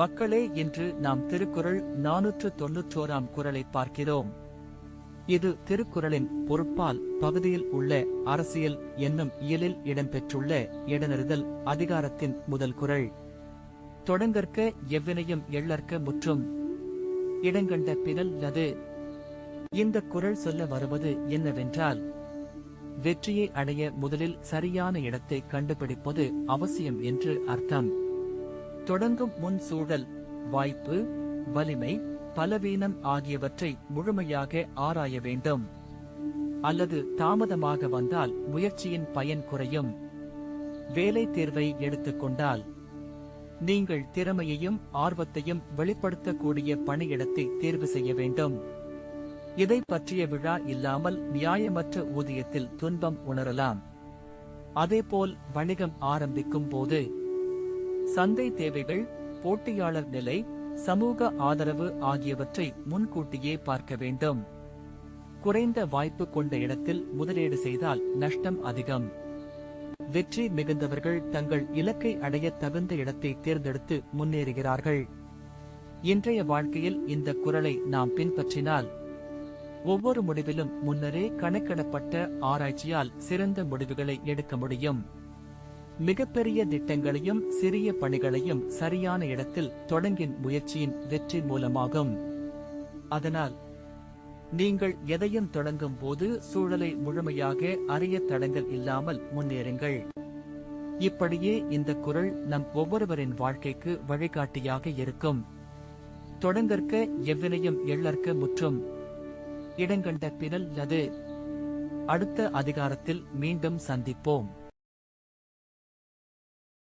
மக்களே, இன்று நாம் திருக்குறள் 491 குறளை பார்க்கிறோம். இது திருக்குறளின் பொருட்பால் பகுதியில் உள்ள அரசியல் என்னும் இயலில் இடம்பெற்றுள்ள இடனறிதல் அதிகாரத்தின் முதல் குறள். தொடங்கற்க எவ்வினையும் எள்ளற்க முற்றும் இடங்கண்ட பிறல் லது. இந்த குறள் சொல்ல வருவது என்னவென்றால், வெற்றியை அடைய முதலில் சரியான இடத்தை கண்டுபிடிப்பது அவசியம் என்று அர்த்தம். தொடங்கும் முன் சூழல், வாய்ப்பு, வலிமை, பலவீனம் ஆகியவற்றை முழுமையாக ஆராய வேண்டும். அல்லது தாமதமாக வந்தால் முயற்சியின் பயன் குறையும். வேலை தேர்வை எடுத்துக்கொண்டால், நீங்கள் திறமையையும் ஆர்வத்தையும் வெளிப்படுத்தக்கூடிய பணியிடத்தை தேர்வு செய்ய வேண்டும். இதை பற்றிய விழா இல்லாமல் நியாயமற்ற ஊதியத்தில் துன்பம் உணரலாம். அதேபோல் வணிகம் ஆரம்பிக்கும் போது சந்தை தேவைகள், போட்டியாளர் நிலை, சமூக ஆதரவு ஆகியவற்றை முன்கூட்டியே பார்க்க வேண்டும். குறைந்த வாய்ப்பு கொண்ட இடத்தில் முதலீடு செய்தால் நஷ்டம் அதிகம். வெற்றி மிகுந்தவர்கள் தங்கள் இலக்கை அடைய தகுந்த இடத்தை தேர்ந்தெடுத்து முன்னேறுகிறார்கள். இன்றைய வாழ்க்கையில் இந்த குறளை நாம் பின்பற்றினால் ஒவ்வொரு முடிவிலும் முன்னரே கணக்கிடப்பட்ட ஆராய்ச்சியால் சிறந்த முடிவுகளை எடுக்க முடியும். மிகப்பெரிய திட்டங்களையும் சிறிய பணிகளையும் சரியான இடத்தில் தொடங்கின் முயற்சியின் வெற்றி மூலமாகும். அதனால் நீங்கள் எதையும் தொடங்கும் போது சூழலை முழுமையாக அறிய தடங்கள் இல்லாமல் முன்னேறுங்கள். இப்படியே இந்த குறள் நம் ஒவ்வொருவரின் வாழ்க்கைக்கு வழிகாட்டியாக இருக்கும். தொடங்கற்க எவ்வினையும் எள்ளற்க முற்றும் இடங்கண்ட பிறல் லது. அடுத்த அதிகாரத்தில் மீண்டும் சந்திப்போம்.